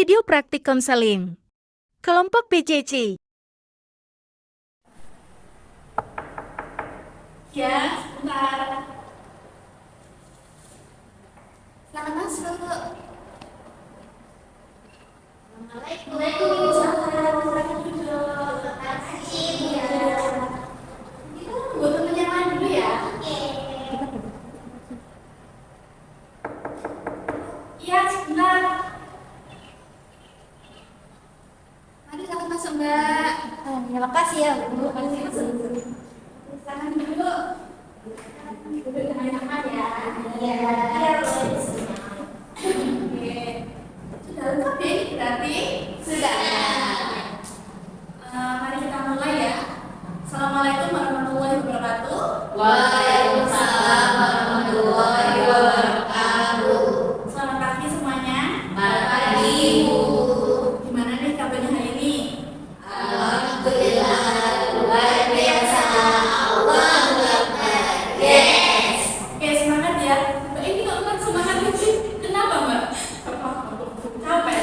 video praktik konseling. Kelompok PCC. Ya, sebentar. Selamat masuk. Waalaikumsalam. Terima kasih ya. Kita tunggu temennya main dulu ya. Iya, sebentar. Mari selamat masuk, Mbak. Terima kasih ya, Bu. Silakan dulu. Duduk dengan nyaman ya. Iya. Oke. Sudah lengkap ya ini berarti? Sudah. Mari kita mulai ya. Assalamualaikum warahmatullahi wabarakatuh. Waalaikumsalam warahmatullahi wabarakatuh. Selamat pagi semuanya. Selamat pagi, Bu. Gimana nih kabarnya hari ini? Alhamdulillah, luar biasa. Allahu Akbar. Yes. Oke, semangat ya. Mbak ini kok kan semangat sih? Kenapa, Mbak? Capek.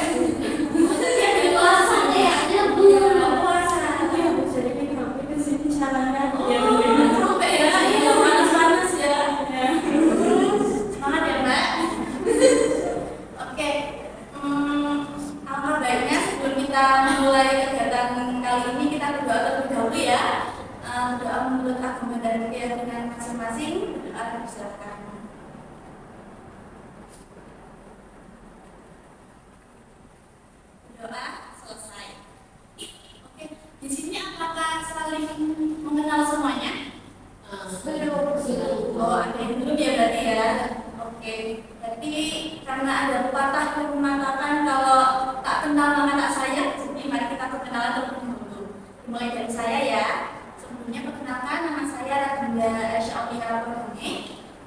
Maksudnya ada puasa ya? Ada, Bu. Puasa. Tapi habis dari ini sampai ke sini jalanan. Ya, capek ya. Iya, panas-panas ya. Semangat ya, Mbak. Oke. Alangkah baiknya sebelum kita memulai kegiatan kali ini kita berdoa terlebih dahulu ya. Doa menurut agama dan keyakinan masing-masing. Doa dipersilakan. Doa selesai. Oke, di sini apakah saling mengenal semuanya? Oh, ada yang belum ya berarti ya. Oke, berarti karena ada pepatah yang mengatakan kalau tak kenal maka tak sayang, jadi mari kita perkenalan terlebih dahulu. Mulai dari saya ya. Sebelumnya perkenalkan, nama saya Radinda Syauliha Perdune.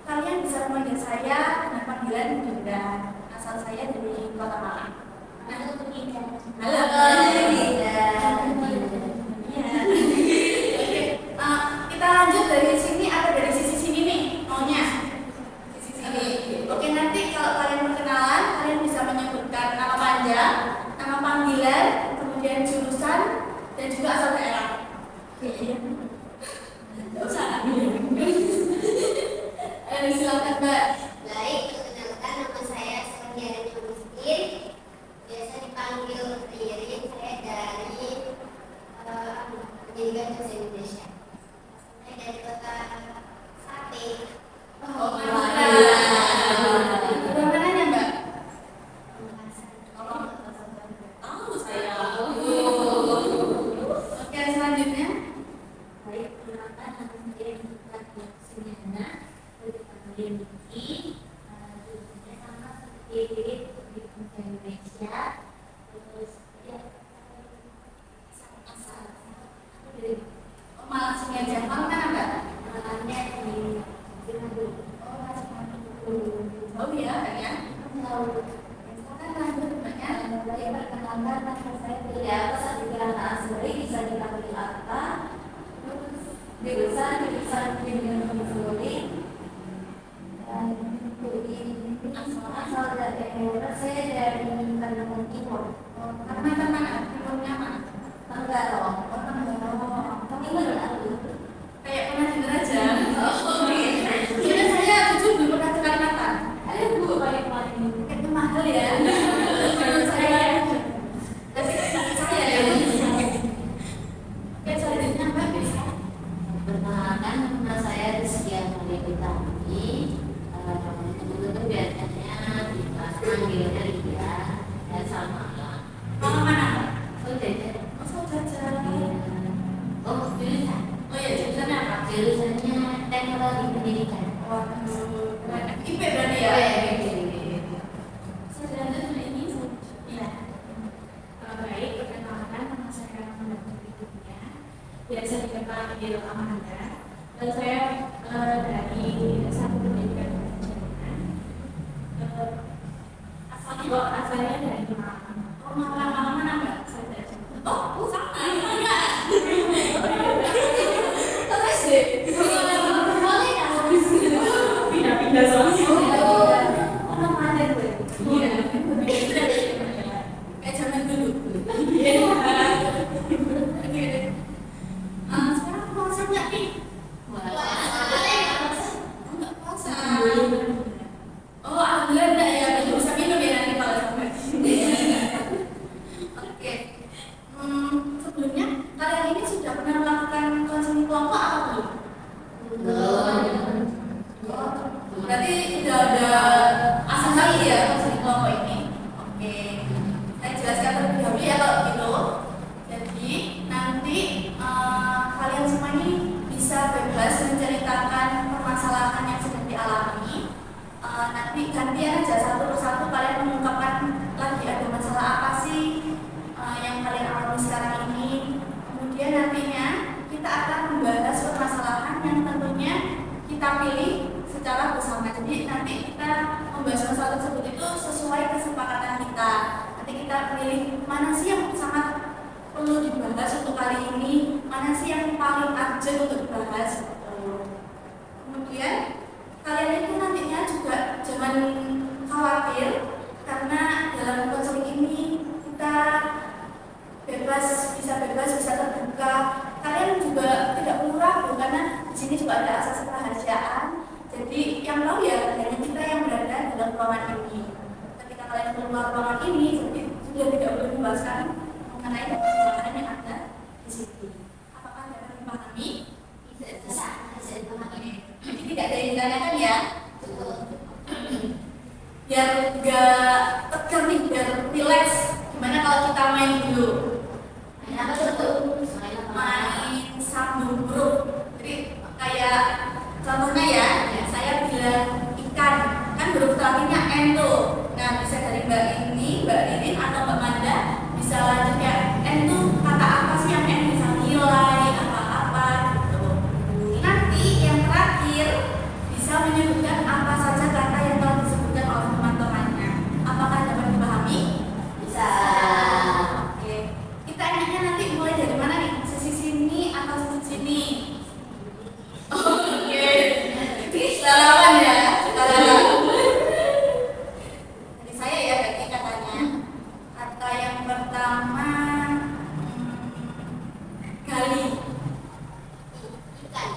Kalian bisa memanggil saya dengan panggilan Dinda. Asal saya dari Kota Malang. Halo Dinda. Iya. Oke, kita lanjut dari sini atau dari sisi sini nih maunya? Sisi sini. Oke, nanti kalau kalian perkenalan, kalian bisa menyebutkan nama panjang, nama panggilan, kemudian jurusan, dan juga asal daerah. Tidak usah. Silakan Mbak. Baik, perkenalkan nama saya Sofia Agustin. Biasa dipanggil Ririn. Saya dari Pendidikan Bahasa Indonesia. Saya dari Kota Sate. Oh, mantap. Udah mananya Mbak? Tahu saya. Oke, selanjutnya. Baik, perkenalkan nama saya Dita Sunyana. Dipanggil Niki. Jurusannya sama seperti Ririn, Pendidikan Bahasa Indonesia. Terus ya, asal dari Oh, malah sengaja. Malah mana Mbak? Malamnya di Sinadu. Oh, masih tahu ya, kan ya? Silakan lanjut Mbak ya. Saya perkenalkan nama saya Tidak Sarjana Asri, bisa dipanggil apa? Terus jurusan Pendidikan Konseling. Dan asal dari daerah saya dari Kalimantan Timur. Oh, karena mana? Timurnya mana? Tanggarong. Timur aku. Kayak pernah dengar aja. Oh, iya. Kira saya jujur belum pernah ke Kalimantan. Ada Bu paling-paling. Kayaknya mahal ya. Menurut saya. Tapi saya ya. Oke, selanjutnya Mbak bisa. Perkenalkan nama saya Rizky Amelie. Itu biasanya dipanggilnya Ria dan sama lah. Kalau mana Mbak? Oh jadi, Oh, saudara. oh jurusan, Oh iya, jurusannya apa? jurusannya teknologi pendidikan. Waduh, keren. IP berarti ya? Saya lanjut ini. Iya. Baik, perkenalkan nama saya Amanda Putri. Biasa dipanggil Amanda. Dan saya dari satu pendidikan Jerman. Asalnya dari Malang. Oh, Malang mana Mbak? Saya dari Jawa. Oh, sama. Enggak. Terus deh, boleh ya? Pindah-pindah soalnya. Oh, nama ada gue. Iya. nanti gantian aja satu persatu kalian mengungkapkan lagi ada masalah apa sih yang kalian alami sekarang ini. Kemudian nantinya kita akan membahas permasalahan yang tentunya kita pilih secara bersama. Jadi nanti kita membahas masalah tersebut itu sesuai kesepakatan kita. Nanti kita pilih mana sih yang sangat perlu dibahas untuk kali ini, mana sih yang paling urgent untuk dibahas. Kemudian kalian itu nantinya juga jangan khawatir karena dalam konseling ini kita bisa terbuka. Kalian juga tidak perlu ragu karena di sini juga ada asas kerahasiaan. Jadi yang tahu ya hanya kita yang berada dalam ruangan ini. Ketika kalian keluar ruangan ini, jadi sudah tidak perlu membahaskan mengenai permasalahan yang ada di sini. Apakah dapat dipahami? Bisa dipahami. Jadi tidak ada yang ditanyakan ya. Biar gak tegang nih, biar relax. Gimana kalau kita main dulu? Main apa tuh? Main sambung huruf. Jadi kayak contohnya ya, saya bilang ikan, kan huruf terakhirnya N tuh. Nah bisa dari Mbak Ririn atau Mbak Manda bisa lanjut ya. N tuh kata apa sih yang N, bisa nilai apa-apa gitu. Nanti yang terakhir bisa menyebutkan apa saja kata yang telah disebutkan oleh teman-temannya. Apakah dapat dipahami? Bisa. Oke. Kita enaknya nanti mulai dari mana nih? Sisi sini atau sisi sini? Oke. Selamat ya. Selamat. Dari saya ya berarti katanya. Kata yang pertama gali. Ikan.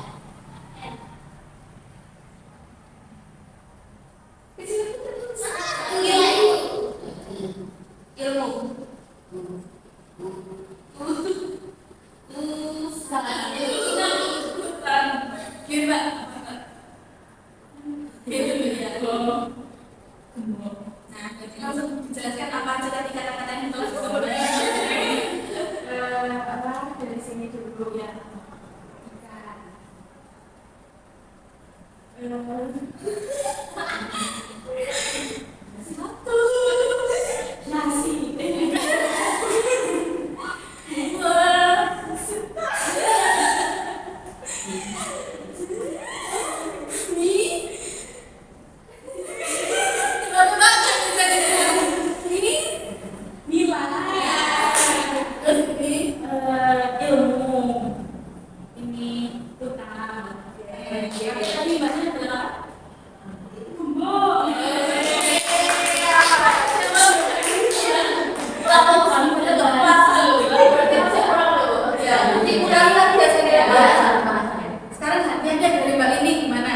Ilmu. Gimana? Gitu ya. Nah, jadi langsung dijelaskan apa aja tadi kata-kata yang telah disebutkan. Dari sini dulu ya. Ikan. Satu. Nasi. Ilmu. Ini utang. Tadi bahasanya adalah gembok. Sekarang gantian dari Mbak ini gimana?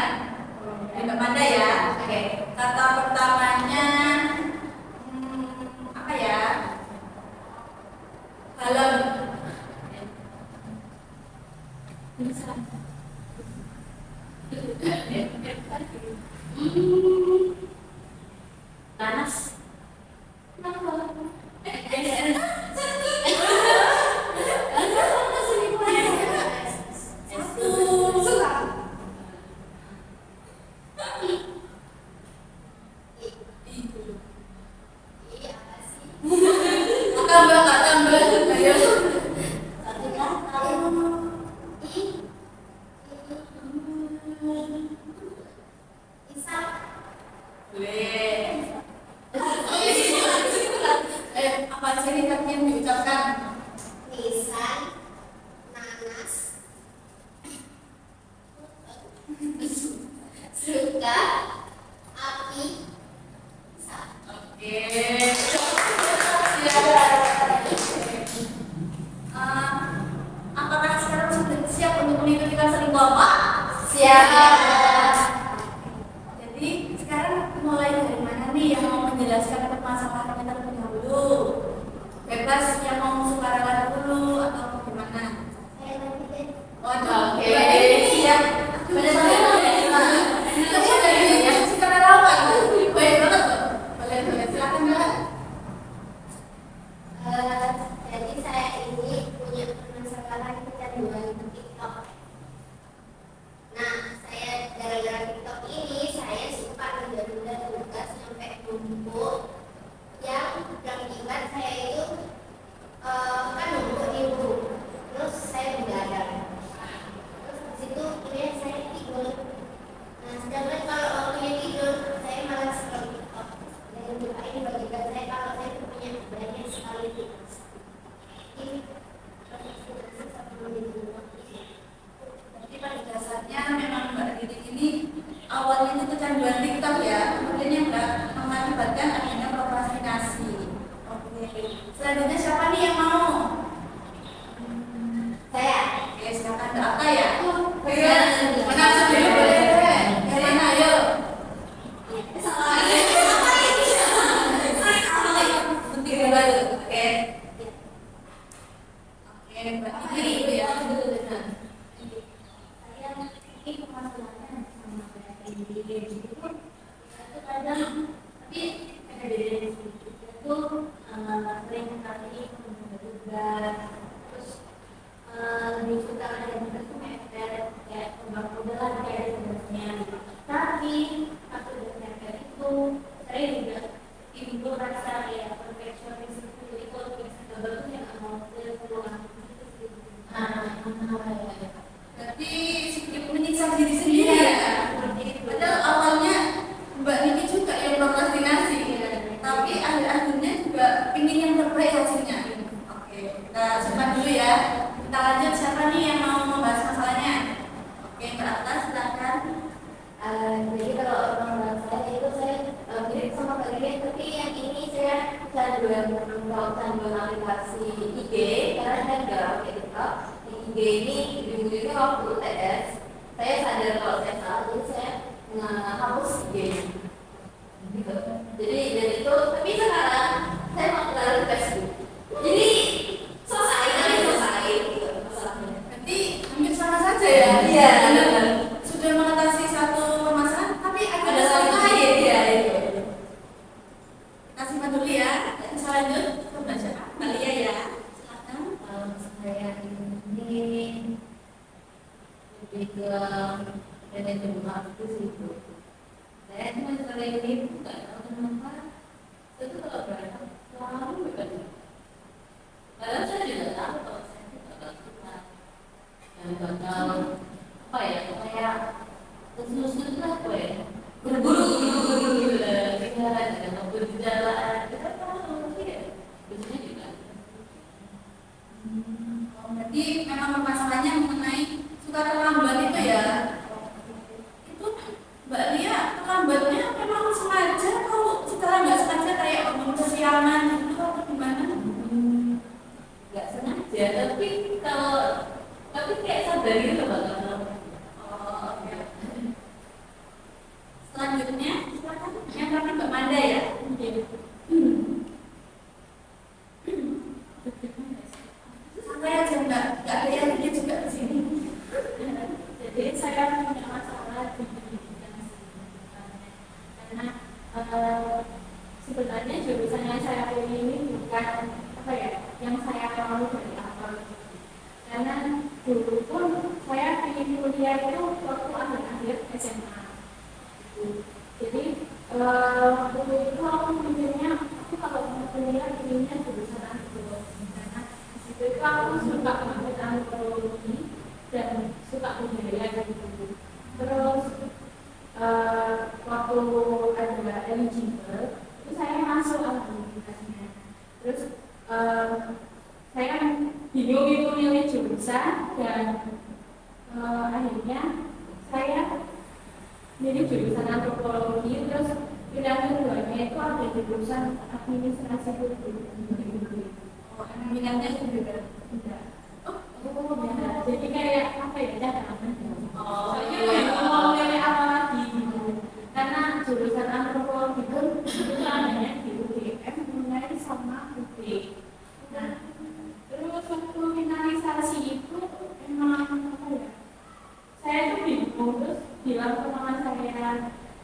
Dari Mbak Manda ya. Oke. Kata pertamanya apa ya? Balon. Bisa. Panas. Tambah. Ayo. Satu kata. Isap. Apa aja nih tadi yang diucapkan? Nisan. Nanas. Suka. Api. Isap. Oke. Siap. Apakah sekarang sudah siap untuk mengikuti konseling kelompok? Siap. Jadi sekarang mulai dari mana nih yang mau menjelaskan permasalahannya terlebih dahulu? Bebas yang mau sukarela dulu atau bagaimana? Saya nanti deh. Oke. Siap. Benar-benar kita dari yang sukarelawan. Baik banget tuh. Boleh silakan Mbak. Jadi saya ini punya permasalahan kecanduan TikTok. Nah, saya gara-gara TikTok ini saya suka menunda-nunda tugas Selanjutnya siapa nih yang mau? Saya. Oke, silakan Mbak Atta ya. Iya. Mana dulu boleh? Yang mana ayo? Salah. Penting banget. Oke. Oke, berarti dulu ya. Saya ini permasalahannya sama kayak ini gitu. Itu kadang tapi ada bedanya sedikit. Itu sering kali tugas terus lebih suka ada tugas tuh kayak udah kayak tugasnya. Tapi pas udah nyampe itu saya juga timbul rasa ya perfeksionis itu jadi kalau bisa double tuh ya nggak mau keluar gitu sih. Berarti sedikit menyiksa diri sendiri ya. Padahal awalnya Mbak Niki juga yang prokrastinasi, tapi akhir-akhirnya juga ingin yang terbaik hasilnya. Oke, kita simpan dulu ya. Kita lanjut, siapa nih yang mau membahas masalahnya? Oke, Mbak Atta silakan. Jadi kalau orang saya itu saya mirip sama kalian, tapi yang ini saya canduan aplikasi IG karena saya nggak pakai TikTok. Di IG ini ujung-ujungnya waktu UTS saya sadar kalau saya salah, jadi saya menghapus IG gitu. Jadi dari itu, tapi sekarang saya mau kenal ke Facebook. Jadi selesai gitu masalahnya. Berarti hampir sama saja ya. Iya. Sudah mengatasi satu permasalahan, tapi ada Ada satu satu lain. iya itu. Kita simpan dulu ya. Kita lanjut ke Mbak siapa? Mbak Lia ya. Silakan. Saya ini lebih ke manajemen waktu sih Bu. Saya cuma sering ini nggak tahu kenapa itu kalau berangkat selalu bekerja. Padahal saya juga tahu kalau saya itu nggak suka dan bakal apa ya kayak terus lah apa ya buru-buru gitu lah pikiran dan maupun di jalan kita tahu sih ya biasanya juga. Berarti memang permasalahannya mengenai suka terlambat itu ya. Itu Mbak Lia terlambatnya memang sengaja atau secara nggak sengaja kayak bangun kesiangan gitu atau gimana? Nggak sengaja tapi kayak sadar gitu bakal. Oh, oke. Selanjutnya silakan yang terakhir Mbak Manda ya. Santai aja Mbak, nggak ada yang dikit juga di sini. Jadi saya punya masalah di bidang karena sebenarnya jurusan yang saya pilih ini bukan apa ya yang saya mau dari awal. Karena dulu pun saya ingin kuliah itu waktu akhir-akhir SMA. Jadi waktu itu aku mikirnya aku kalau mau kuliah inginnya jurusan antropologi karena di situ itu aku suka banget antropologi dan suka budaya gitu. Terus waktu ada eligible itu saya masuk alhamdulillahnya. Terus saya bingung itu milih jurusan dan akhirnya saya milih jurusan antropologi. Terus pilihan keduanya itu ada di jurusan administrasi hukum. Oh, emang minatnya juga. Tidak. Ya, jadi kayak apa ya cadangan. Oh, Soalnya iya. mau milih apa lagi gitu. Karena jurusan antropologi itu adanya di UGM, mulai sama UB. Nah, terus waktu finalisasi itu emang apa ya? Saya tuh bingung terus bilang ke teman saya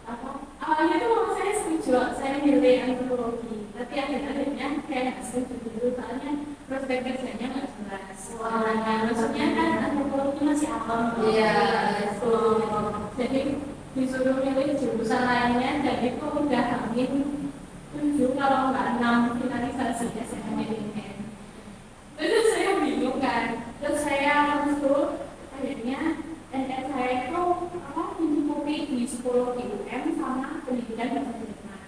apa? Awalnya tuh mama saya setuju saya milih antropologi, tapi akhirnya kayak nggak setuju dulu soalnya prospek kerjanya nggak jelas. Nah, maksudnya kan antropologi masih awam. Iya, gitu. Jadi disuruh milih jurusan lainnya dan itu udah hamin 7 kalau nggak 6 finalisasi SNMPTN. Terus saya bingung kan, terus saya masuk akhirnya NS saya itu apa mencukupi di psikologi UM sama pendidikan bahasa Jerman.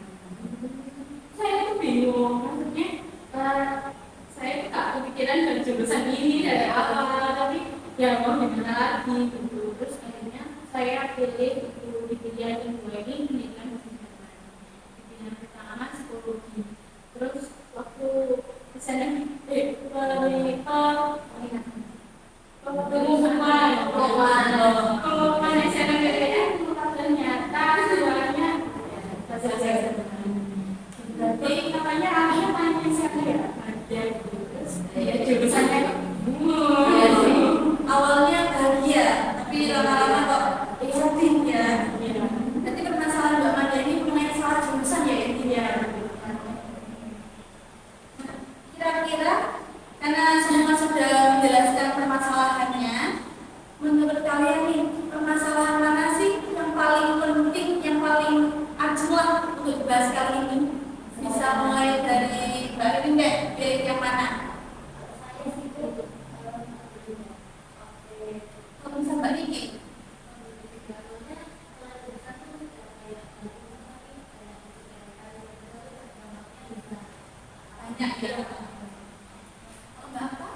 Saya tuh bingung, maksudnya saya tuh tak kepikiran dari jurusan ini dari awal, tapi ya mau gimana lagi gitu. Terus akhirnya saya pilih itu di pilihan kedua ini pendidikan bahasa Jerman. Pilihan pertama psikologi. Terus waktu SNM Karena semua sudah menjelaskan permasalahannya, menurut kalian nih, permasalahan mana sih yang paling penting, yang paling ajwa untuk dibahas kali ini? Bisa mulai dari Mbak Rin deh, pilih yang mana? Kalau bisa Mbak Niki? Banyak ya. Kalau Mbak apa?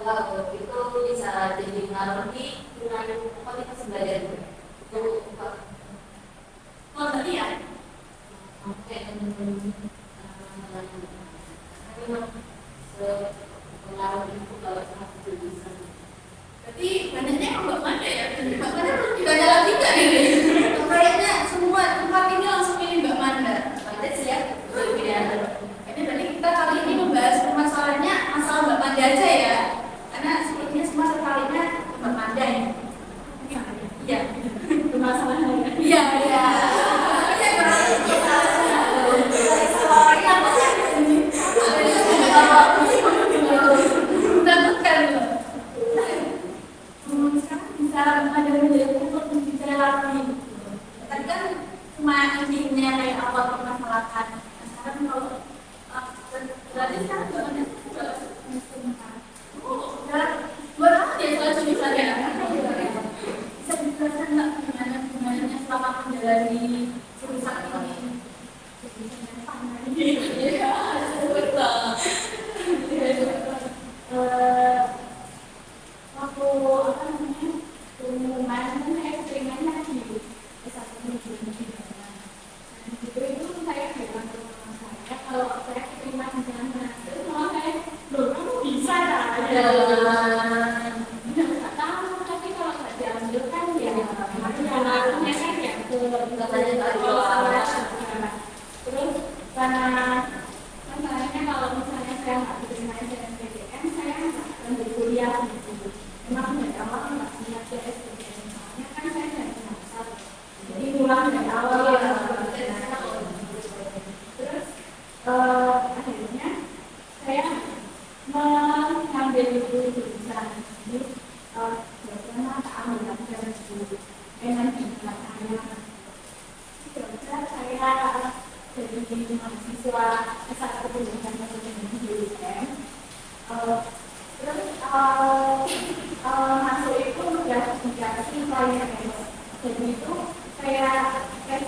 Kalau itu bisa jadi pengaruhi dengan kualitas belajar itu. Kalau Mbak Ria? Oke, pengaruh itu kalau sangat bisa. Berarti banyaknya yang Mbak Manda ya? Mbak Manda belum ditanya lagi nggak ini? Kayaknya semua tempat ini langsung pilih Mbak Manda. Ada siap berbeda. Jadi berarti kita kali ini membahas permasalahannya masalah Mbak Manda aja ya? Karena sepertinya semua sekalinya Mbak Manda ya? Iya. Permasalahannya. Iya, iya. Sekarang bisa ada menjadi untuk berbicara lagi. Tadi kan cuma intinya kayak awal permasalahan. Sekarang kalau berarti sekarang jawabannya juga buat apa dia selalu misalnya? Bisa dijelaskan nggak gimana selama menjalani jurusan ini? Iya, betul. Waktu apa namanya pengumuman kan saya keterimanya di S1 itu saya bilang ke teman saya kalau saya keterima di sana terus malah saya loh kamu bisa ya nggak tahu tapi kalau nggak diambil kan ya makanya kan ya ke terus karena masalahnya kalau misalnya saya nggak diterima SNMPTN saya nggak akan berkuliah gitu. Memang dari awal nggak punya SNMPTN soalnya kan saya dari semester jadi pulang dari awal terus akhirnya saya mengambil itu jurusan jadi biasanya tak ambil pelajaran dulu dengan saya jadi mahasiswa S1 pendidikan teknologi di UTM. Terus masuk itu udah dikasih klien. Jadi itu kayak tes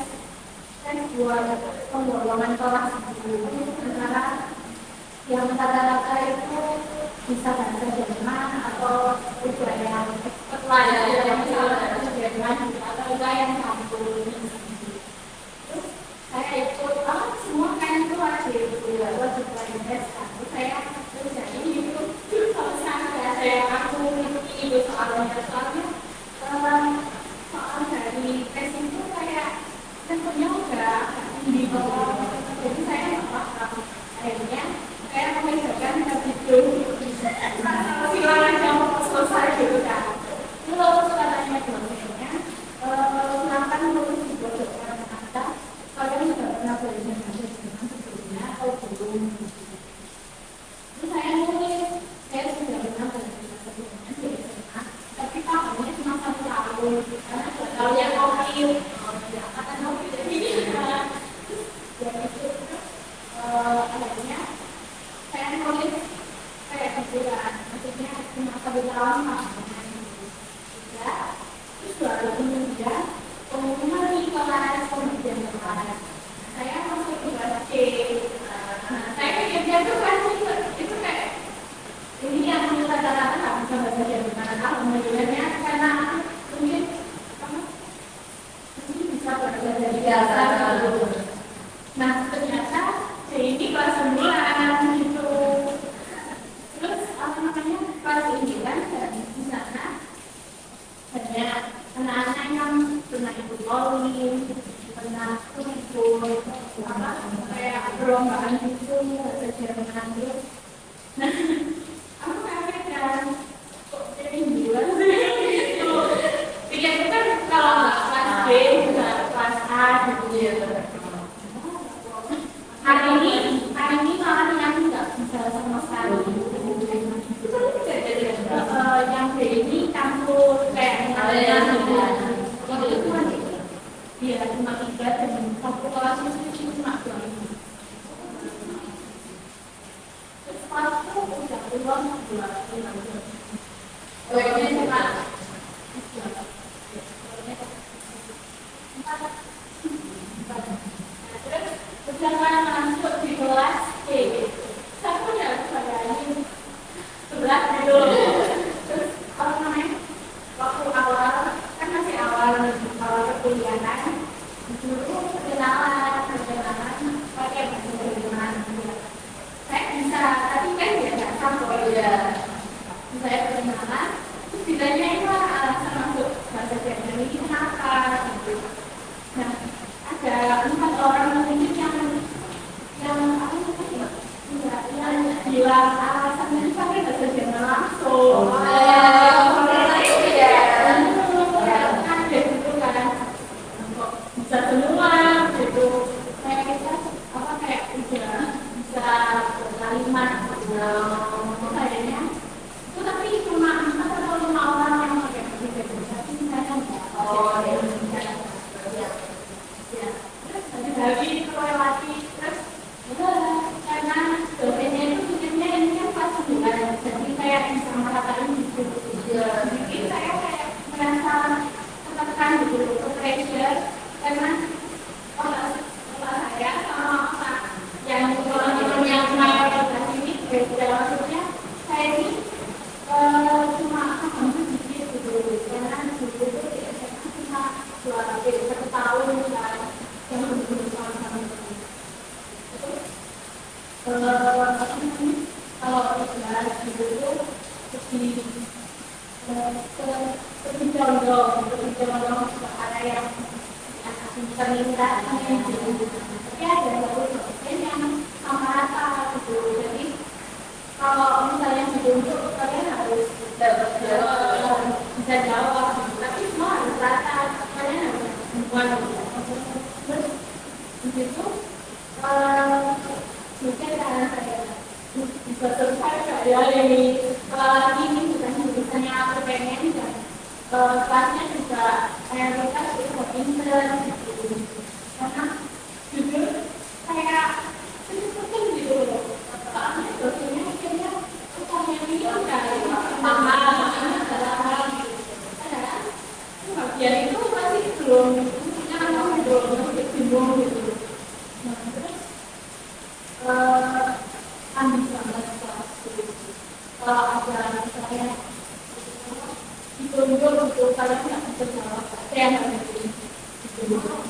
buat penggolongan kelas dulu. Antara yang rata-rata itu bisa bahasa Jerman atau udah yang expert lah ya, yang bisa bahasa Jerman atau enggak yang campur. Saya ikut semua kan itu wajib tes tapi saya kerjain itu kalau saya aku itu soalnya soal dari tes itu saya tentunya udah tinggi bawah jadi saya nggak paham akhirnya saya mengerjakan itu silakan kamu selesai gitu kan terus katanya dosennya silakan lulus di bodohkan kata kalian sudah pernah belajar bahasa Jerman sebelumnya atau belum? Terus saya nulis, saya sudah pernah belajar bahasa Jerman di SMA, tapi tahunnya cuma 1 tahun karena kalau yang COVID, akan COVID jadi itu akhirnya saya nulis kayak gitu kan, maksudnya cuma 1 tahun terus 2003 pengumuman di kelas pembelajaran kelas saya masuk ke kelas C. Saya pikirnya tuh kan itu kayak ini yang rata-rata nggak bisa bahasa Jerman karena kemudiannya karena mungkin bisa bahasa dari dasar gitu. Nah ternyata C ini kelas 9 gitu. Terus apa namanya kelas ini kan di sana banyak anak-anak yang pernah ikut poli, pernah ikut kayak perlombaan itu bahasa Jerman terus. Nah, aku kaget kan, kok jadi bulan sih gitu. Pikir itu kan kalau nggak kelas B, nggak kelas A gitu ya. Hari ini malah yang nggak uang dua ini cuma terus sedangkan masuk di kelas C saya pun ya bayangin sebelah gitu terus apa namanya waktu awal kan masih awal perkuliahan dulu perkenalan pakai bahasa Jerman saya bisa tapi kan ya nggak sampai ya saya perkenalan terus ditanyain lah alasan masuk bahasa Jerman ini kenapa gitu nah ada 4 orang ini yang apa namanya yang bilang alasannya pakai bahasa Jerman langsung bisa semua gitu kayak kita apa kayak udah bisa berkalimat kayaknya itu tapi cuma 4 atau 5 orang yang pakai bahasa tapi saya ya terus lagi lewati terus karena dosennya itu tujuannya ini kan pas bulan jadi kayak bisa mengatakan gitu jadi saya kayak merasa tertekan gitu pressure karena kalau saya sama apa yang orang yang mengajar ini beda maksudnya saya ini cuma sedikit gitu karena dulu itu cuma 1 tahun dan yang bersama-sama terus kalau belajar gitu lebih condong ada yang permintaan tapi ada satu dosen yang sama rata gitu jadi kalau misalnya ditunjuk kalian harus bisa jawab gitu. Tapi semua harus rata kalian harus semua terus begitu mungkin karena saya bisa selesai ya ini ini bukan jurusannya aku pengen dan kelasnya juga mayoritas itu pinter gitu karena jujur kayak penting gitu loh soalnya dosennya akhirnya utangnya ini udah mahal adalah bagian itu masih belum bingung gitu nah terus ambil banget kalau ada misalnya ditunjuk untuk kalian nggak bisa jawab ada yang harus ditunjuk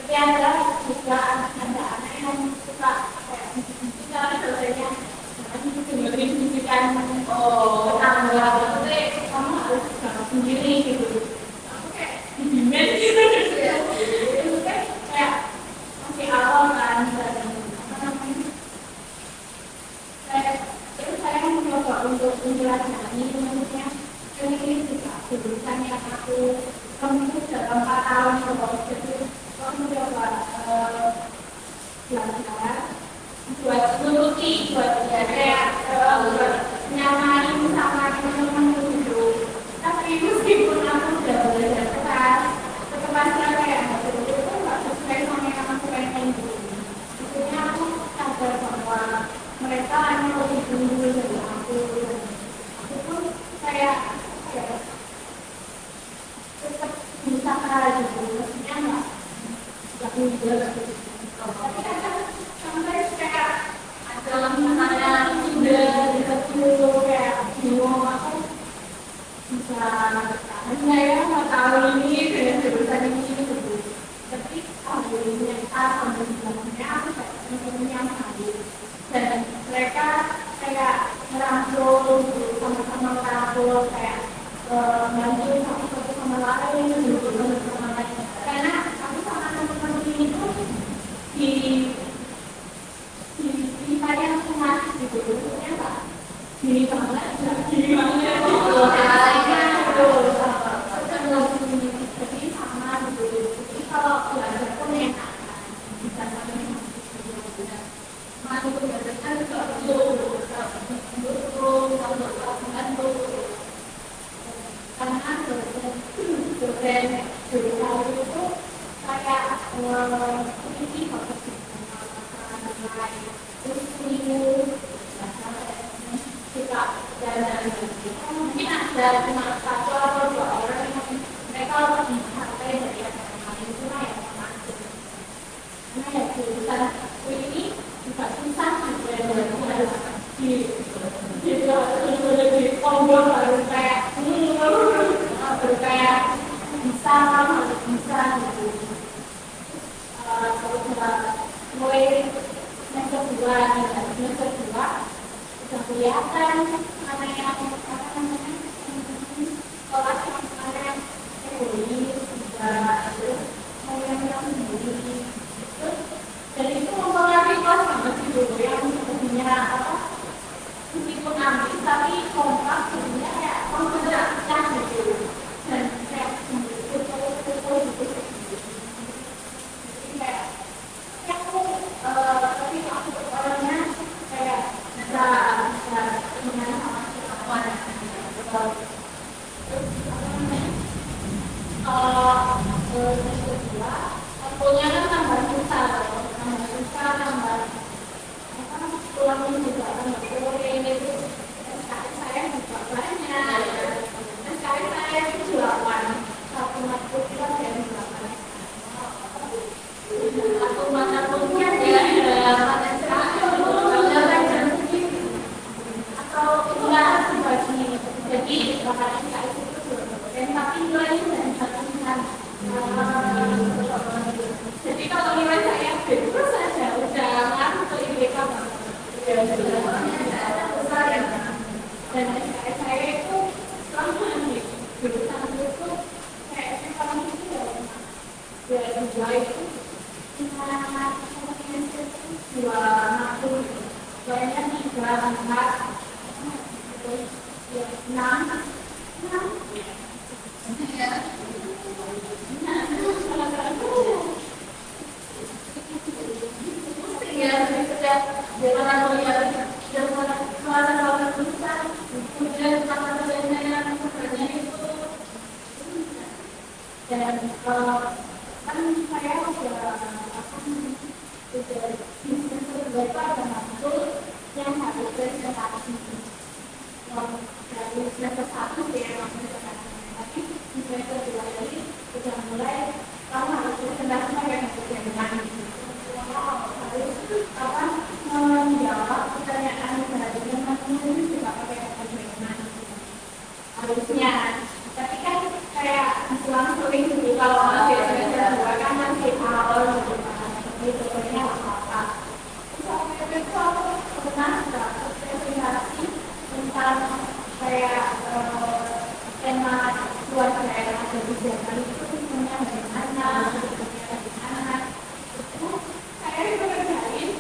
tapi ada juga anak-anak yang suka kayak kita selesainya nanti dengerin musikan tetangga maksudnya kamu harus jawab sendiri gitu aku kayak dibimbing gitu itu kayak masih awal kan dan apa namanya terus saya mencoba untuk menjelaskan maksudnya ini juga jurusan yang aku tempuh dalam 4 tahun jadi aku mencoba belajar buat menuruti buat kayak nyamain sama teman-teman itu tapi meskipun aku udah belajar keras tetap aja kayak itu nggak sesuai sama yang aku pengen gitu maksudnya aku sadar bahwa mereka hanya lebih dulu dari aku pun kayak tetap berusaha gitu maksudnya nggak mudah tapi kadang sampai kayak ada misalnya sudah dulu kayak bingung aku bisa hanya ya mau tahu ini dengan jurusan ini gitu tapi alhamdulillah aku kayak teman-teman yang hadir dan mereka kayak merangkul sama-sama merangkul kayak bantu satu sama lain karena aku sama teman-teman ini tuh di saya sangat gitu maksudnya pak gini banget gini banget jadi sama gitu jadi kalau belajar pun enak bisa sampai masuk belajar juga karena dosen jurusan itu kayak ini terus juga ada cuma satu atau dua orang yang mereka lebih santai dari yang lain, cuma ya masuk. Karena ya jurusan ini juga susah gitu ya, harus di ombol harus kayak harus kayak bisa harus bisa gitu. Kalau mulai semester 2 semester 2 sudah kelihatan mana yang apa namanya kelas yang mana yang teori terus mau yang sendiri terus dan itu mempengaruhi kelas banget sih dulu yang sebenarnya apa meskipun ambis tapi kompak sebenarnya kayak konsentrasinya gitu dan kayak betul gitu kayak aku tapi aku orangnya kayak bisa dengan sama siapapun terus kedua akunya kan tambah susah tambah tulangnya juga tambah kering itu SKS saya juga banyak SKS saya itu 8 satu matkul kita saya 8 atau mata kuliah ya atau enggak dibagi jadi bahkan SKS itu dan tapi nilainya dari satuan jadi kalau nilai saya bebas saja udah ngaruh ke IPK banget dan SKS saya itu selama di jurusan itu kayak sekarang itu ya dua itu dua matkul banyak 3, 4 terus 6 ya sudah jangan melihat jangan keluar besar kemudian apa saja yang sebenarnya itu dan kan saya sudah bisnis beberapa dan matkul yang harus presentasi dari semester 1 ya presentasi tapi di semester 2 ini sudah mulai kamu harus presentasi pakai dengan harus apa menjawab pertanyaan dari teman-teman itu juga pakai bagaimana harusnya tapi kan kayak selang-seling gitu kalau masih semester 2 kan masih awal gitu pokoknya apa terus waktu itu aku pernah dapat presentasi tentang kayak tema luar daerah dari Jerman itu sebenarnya bagaimana itu saya itu kerjain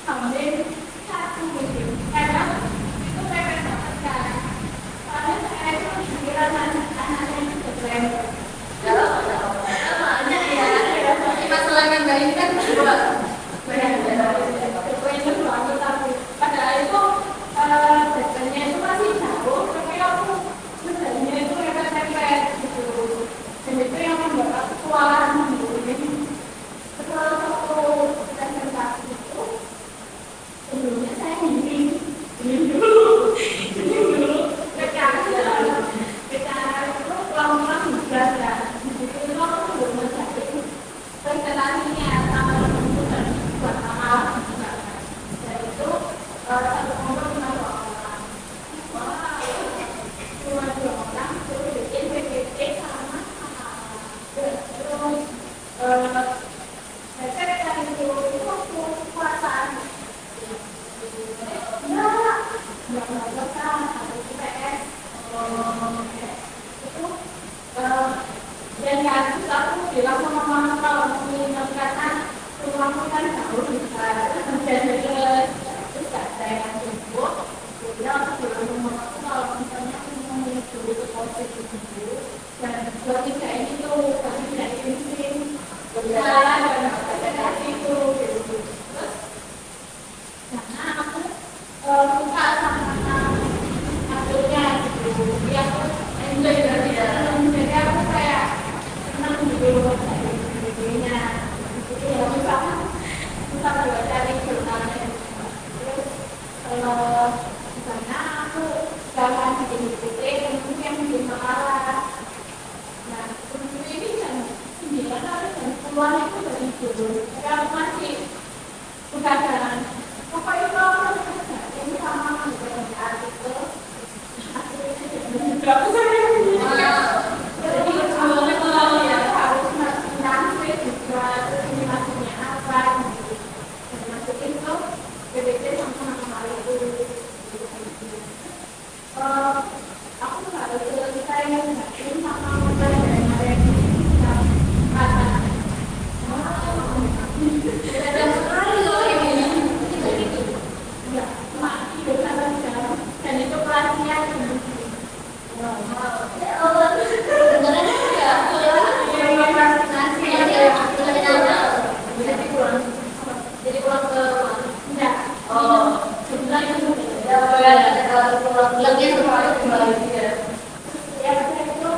sambil satu gitu karena itu pengen banget kan soalnya saya itu pikiran anak-anak yang keren banyak ya masalahnya mbak ini kan berdua itu dua tapi padahal itu badannya itu masih jauh tapi aku badannya itu mepet-mepet gitu dan itu yang membuat aku kewalahan gitu jadi setelah aku presentasi itu sebelumnya saya dulu bicara itu pelan-pelan juga ya itu aku belum mencapai presentasinya sama teman-teman buat sama dan itu satu kelompok cuma 2 orang cuma 2 orang terus bikin PPT sama terus saya cari itu waktu puasaan nggak kan harus PS itu dan kan terus aku bilang sama mama kalau mengingatkan rumahku kan jauh bisa dan terus gak ada yang jemput jadi aku bilang sama mama kalau misalnya aku mau menuju ke pos itu dan 2-3 ini tuh kami tidak izin berjalan dan presentasi itu gitu terus karena aku suka sama hasilnya gitu jadi aku enjoy dari dalam jadi aku kayak senang gitu videonya jadi ya susah buat cari jurnalnya terus di sana aku gampang bikin PPT dan kemudian Lebih semuanya kembali ya. Ya saya itu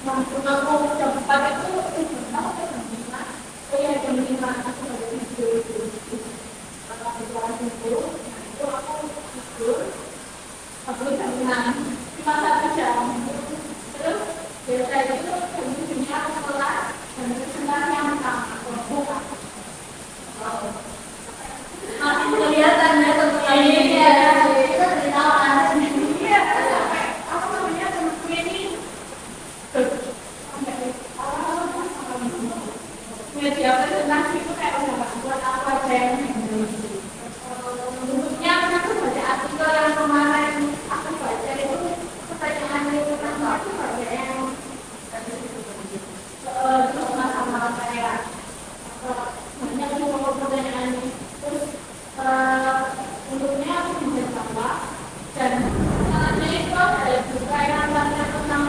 langsung aku jam 4 itu jam 5. Ya jam 5 aku udah tidur itu. Kalau aku kelas itu, itu aku tidur. Aku jam 6, cuma 1 jam. Terus biasa itu jam 7 aku sekolah, dan sebenarnya yang sama aku buka. Masih kelihatan ya teman-teman. Iya. Kita beritahuan. Iya, sampai apa namanya temanku ini media presentasi itu kayak udah nggak buat apa aja yang bentuknya aku baca artikel yang kemarin aku baca itu pertanyaan itu kan aku baca yang sama-sama kayak banyak pertanyaan terus bentuknya aku bisa jawab dan caranya itu ada juga yang namanya tentang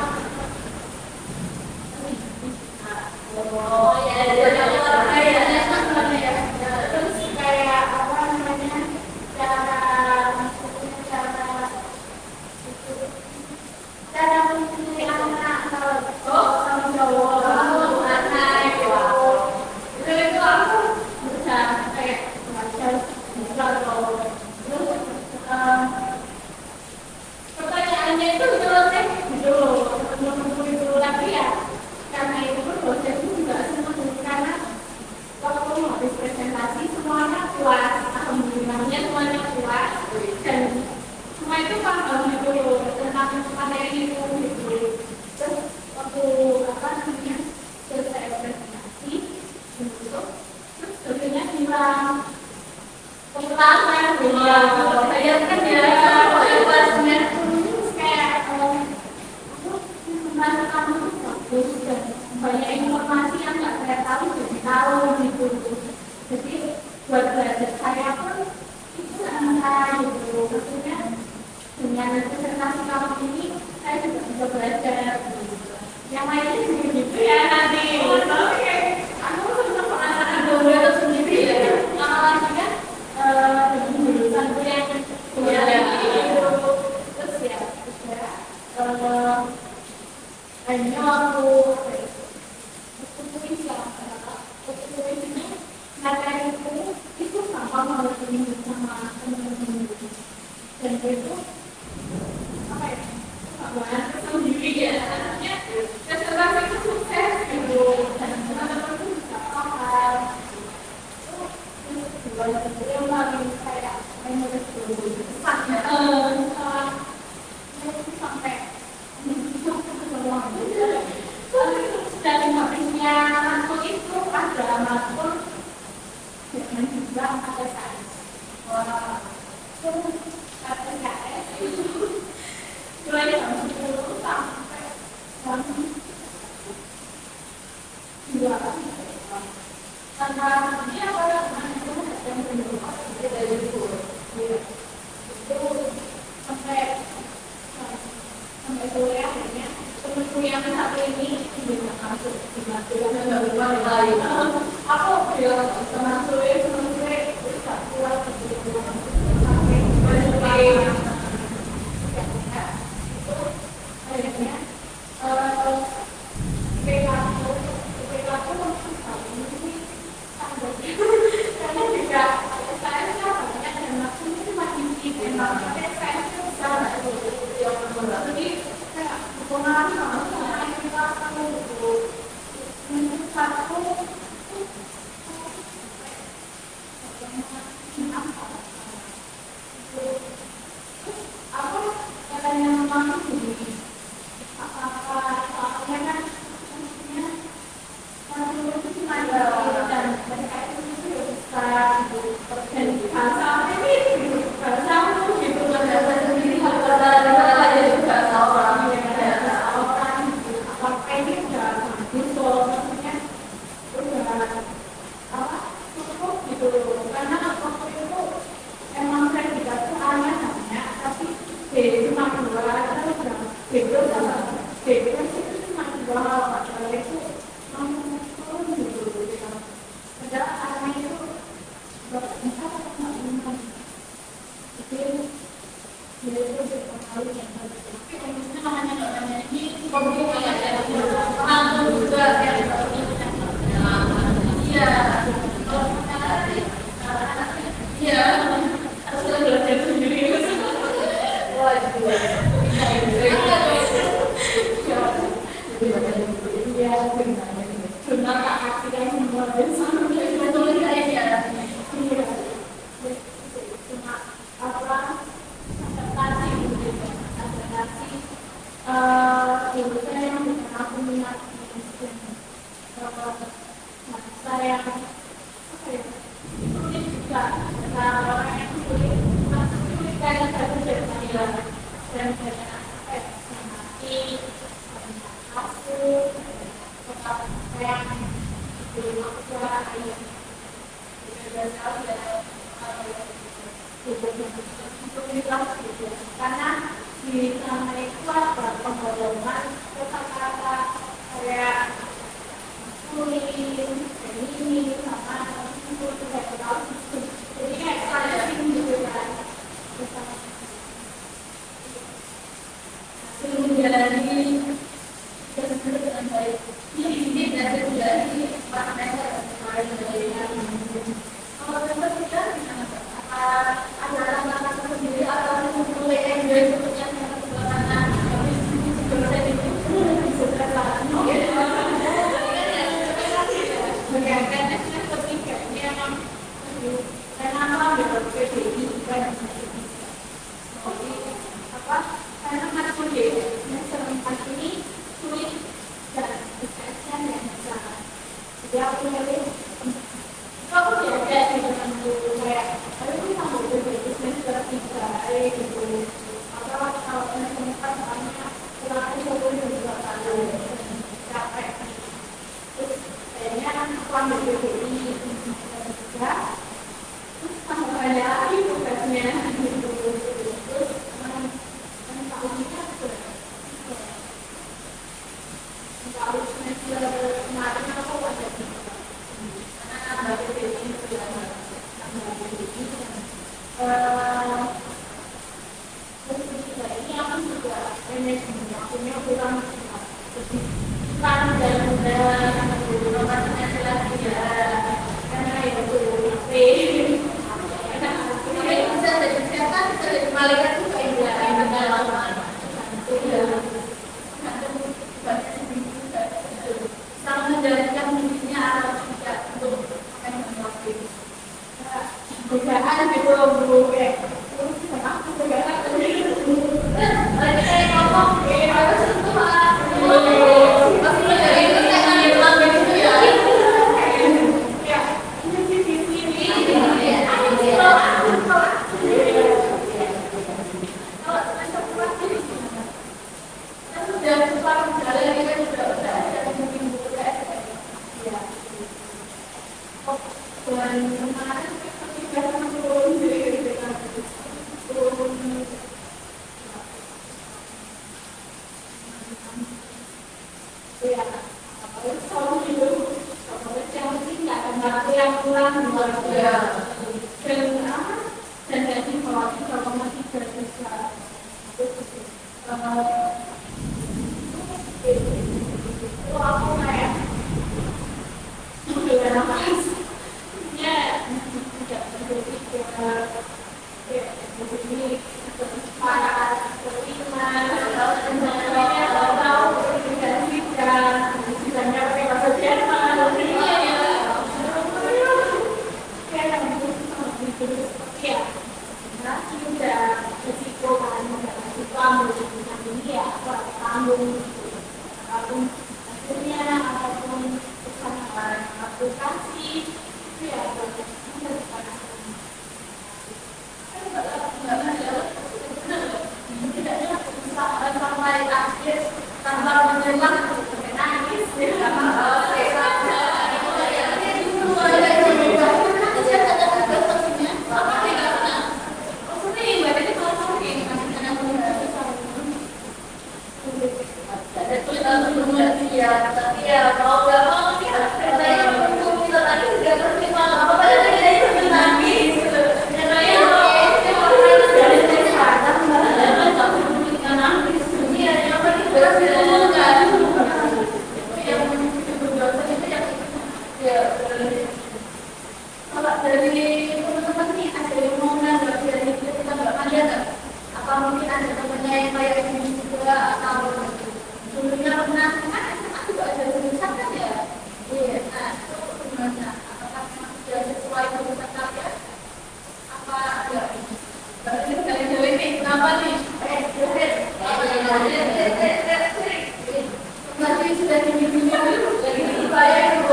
Oh ya, terus kayak apa namanya cara memilih anak kalau sama Jawa anak itu aku bisa kayak belajar kalau terus pertanyaannya itu selesai gitu menunggu itu lagi ya karena itu pun dosen juga senang karena waktu habis presentasi semuanya puas alhamdulillahnya semuanya puas dan semua itu paham gitu tentang materi itu gitu terus waktu apa namanya selesai presentasi gitu terus dosennya bilang pengalaman bilang saya kan ya kelasnya kayak aku merasa kamu tuh bagus dan banyak informasi yang nggak saya tahu jadi tahu gitu jadi buat belajar saya pun itu sangat gitu maksudnya dengan presentasi kamu ini saya juga bisa belajar gitu. Yang lainnya juga gitu ya nanti oke aku sudah penasaran dulu itu sendiri ya lagi kan jurusan yang terus ya hanya aku tulis ini materi itu sama mengerti sama teman-teman dan itu apa ya buat sendiri ya artinya presentasi itu sukses gitu dan teman-teman itu bisa paham itu yang paling kayak menurut sampai dari habisnya aku itu ada matkul dengan juga ada sains ada sains mulai jam 10 sampai jam 2 karena dia pada itu jam 2 dari itu sampai sore akhirnya temanku yang satu ini tidak masuk aku bilang sama sore terus tak kuat sampai akhirnya perilaku ini karena juga saya banyak dan maksudnya itu masih sedikit makanya saya bisa jadi kayak pengaruh sama kita aku satu aku katanya memang begini apa soalnya kan maksudnya itu cuma dan mereka itu bisa dan bahasa ini bahasa gitu dia itu berpengaruh yang bagus. Tapi kondisinya namanya ini komputer ya, paham juga ya. Iya, kalau iya, harus belajar sendiri. Wah, itu ya, benar tak kasih yang semua sama betul kayak dia. Iya, cuma apa adaptasi gitu, adaptasi jurusan yang bukan aku minat saya apa ya sulit juga karena orang yang sulit kayak satu jadi dan saya apa ya mati aku tetap sayang di rumah ayah karena di sana itu ada penggolongan kata-kata kayak kulit ini sama itu kayak tahu jadi kayak saya gitu kan menjalani dengan baik ini dan menjadi partner kalau memang kita ada anak-anak sendiri atau mulai enjoy pekerjaan yang bagaimana tapi sebenarnya itu sudah bagaimana ketika ini memang kenapa PDI bukan apa karena masuk di semester 4 ini sulit dan SKS-nya yang besar jadi aku milih aku diajak di dalam buku kayak aku sama buku semester 3 gitu atau kalau semester 4 soalnya kurang lebih 2 tahun capek terus kayaknya aku ambil PDI semester 3 terus sama banyak lagi tugasnya gitu terus tahunnya kalau semester kemarin aku ada karena baru PDI terus ini aku juga manajemen waktunya kurang kan dan obatnya lagi ya karena itu karena bisa dari kesehatan bisa dari malaikat juga yang benar sama menjalankan mimpinya atau tidak untuk akan waktu pekerjaan gitu bu aku pekerjaan lagi saya ngomong harus Tuhan pasti dari itu saya akan bilang begitu ya ya ini sisi kalau semester kurang ini kan sudah separuh jalan kita sudah ada mungkin buku ya dan kemarin ketika turun ya apalagi kalau hidup apalagi yang penting nggak ada yang pulang luar dan apa dan jadi kalau masih berbisa itu aku kayak udah nafas ya tidak berpikir ya begini para terima atau dikasihkan misalnya pakai bahasa Jerman kayak gitu ya karena sudah risiko kan mengalami kamu ini ya tanggung akhirnya ataupun kesalahan aplikasi itu ya tidaknya sampai akhir tanpa menjelang nangis tapi ya mau nggak mau saya menunggu kita tadi sudah terima apa dari itu nangis karena ya dari kesehatan Kenapa nih? Nanti sudah gini-gini bahaya gitu.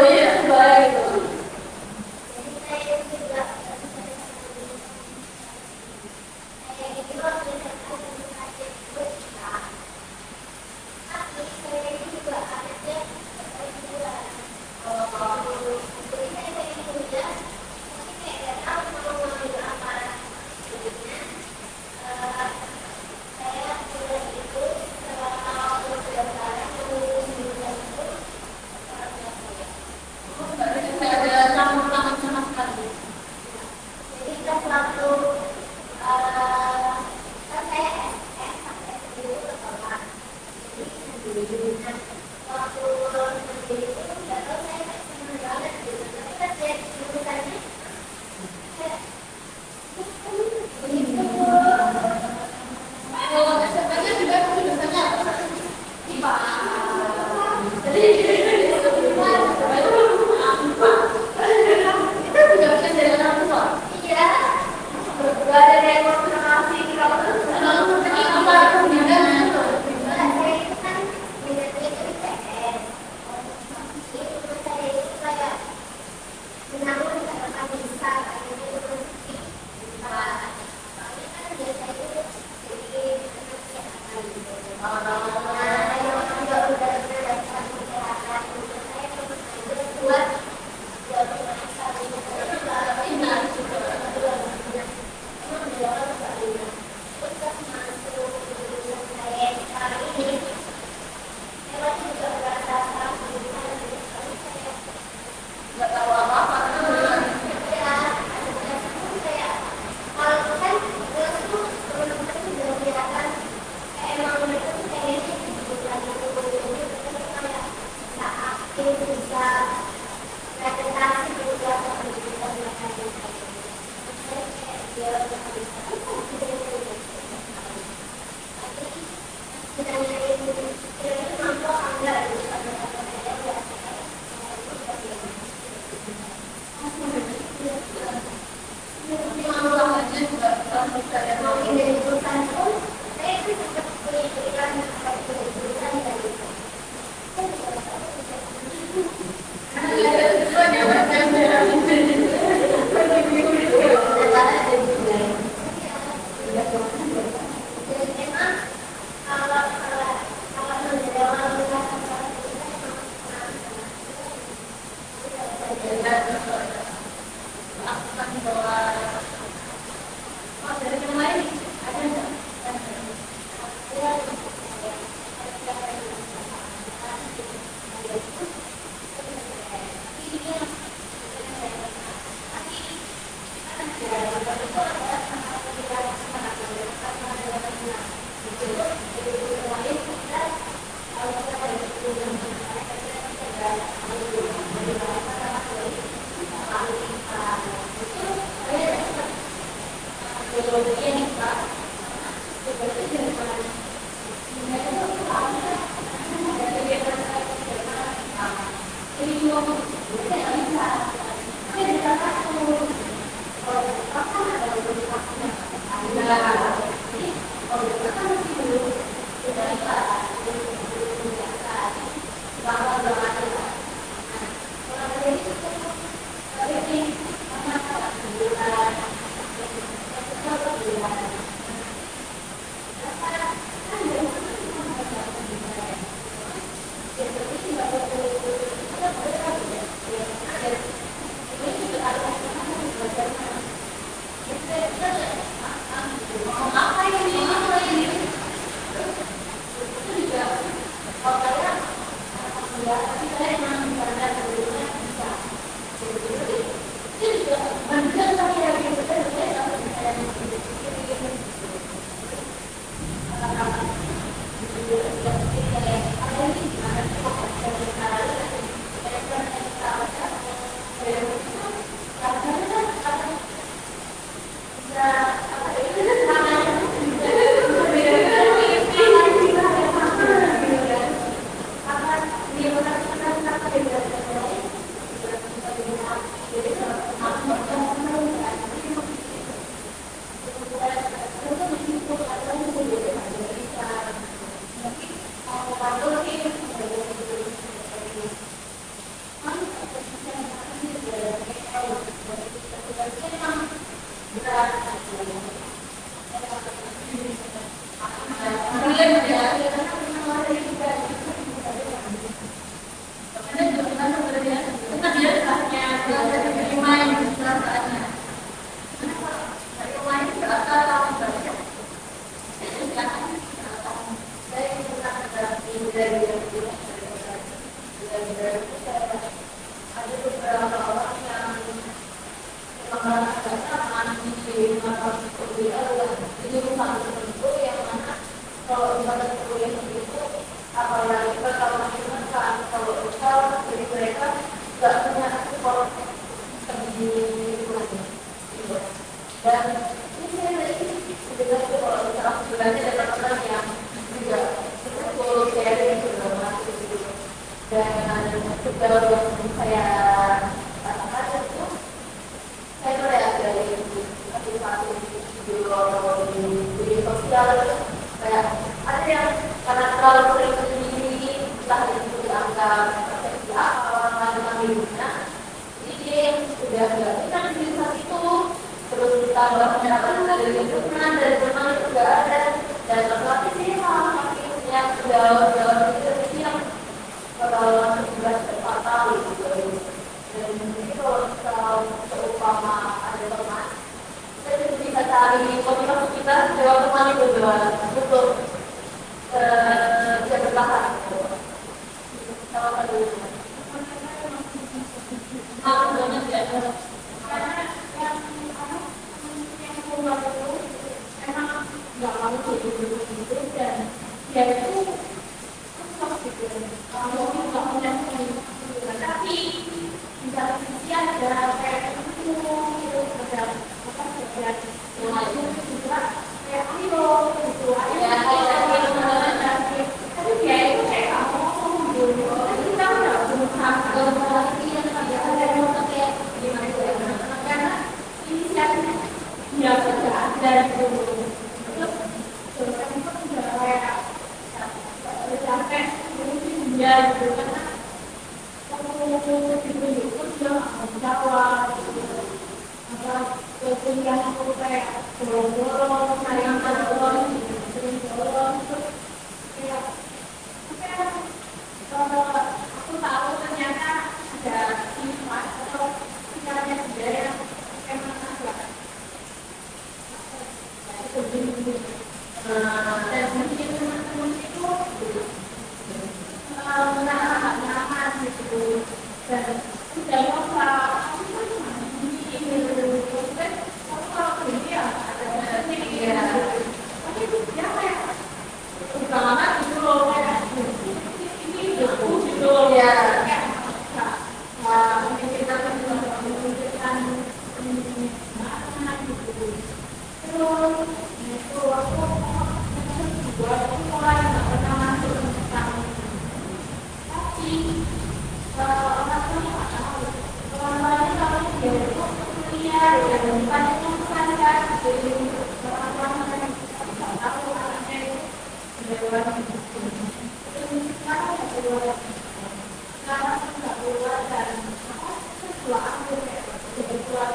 mata kuliah di jurusan tertentu yang mana kalau di mata kuliah itu apalagi kita kalau kan kalau kita jadi mereka nggak punya support di lingkungannya gitu. Dan ini saya lagi sebenarnya kalau misalnya sebenarnya ada orang yang juga betul sharing segala gitu. Dan sejauh yang saya katakan itu saya melihat dari aplikasi video di media sosial itu kayak ada yang karena terlalu sering sendiri entah itu dianggap persepsi apa orang hidupnya, jadi dia yang sudah kita di jurusan itu terus ditambah pendapatan dari lingkungan dari teman itu nggak ada, dan otomatis ini malah yang jauh-jauh itu yang bakal berat fatal gitu. Dan ini kalau seumpama ada teman, kita juga bisa cari motivasi kita lewat teman itu juga untuk bisa bertahan. Kalau ada aku banget ya, Karena yang keluar itu emang nggak mau jadi gitu, dan dia itu susah gitu. Kalau nggak punya kebutuhan, tapi di satu sisi ada kayak itu ada apa sebagian yang lain juga kayak ayo gitu ayo tapi dia itu kayak kamu dulu kita udah berusaha lagi yang ada yang kayak gimana ya, karena inisiatif dia sudah ada gitu. Terus kan itu udah kayak capek mungkin dia gitu karena ditunjukkan dia mau jawab apa kuliah aku kayak dorong sayang dorong sering dorong terus kayak aku tahu ternyata ada sifat atau pikirannya dia yang emang agak dan mungkin teman-teman itu merasa nyaman gitu dan udah lupa kalau ini ya ada ini ya tapi dia kayak udah lama gitu loh kayak ini hidupku gitu ya kayak mungkin kita memikirkan mana gitu terus itu aku juga aku mulai nggak pernah masuk tentang tapi orang tua nggak tahu orang lain kalau dia itu kuliah dan bukan itu bukan kan jadi orang tua nggak tahu anaknya itu bagaimana terus sekarang nggak keluar sekarang nggak keluar dan apa setelah aku kayak keluar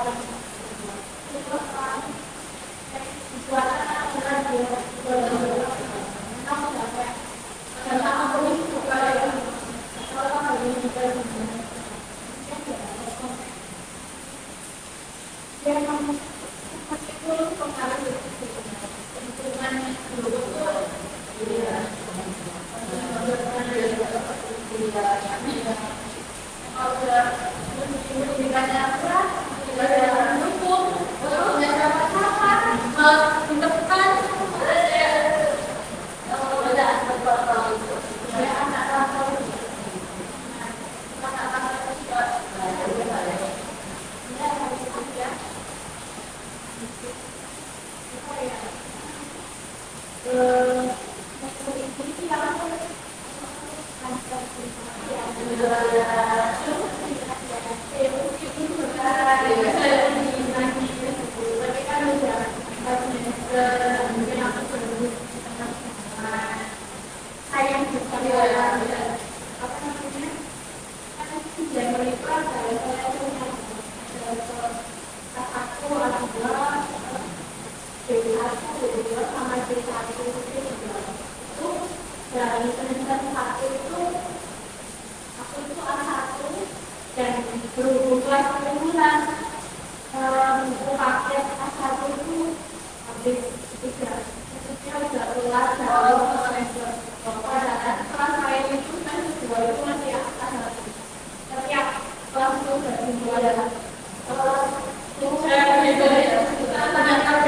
ternyata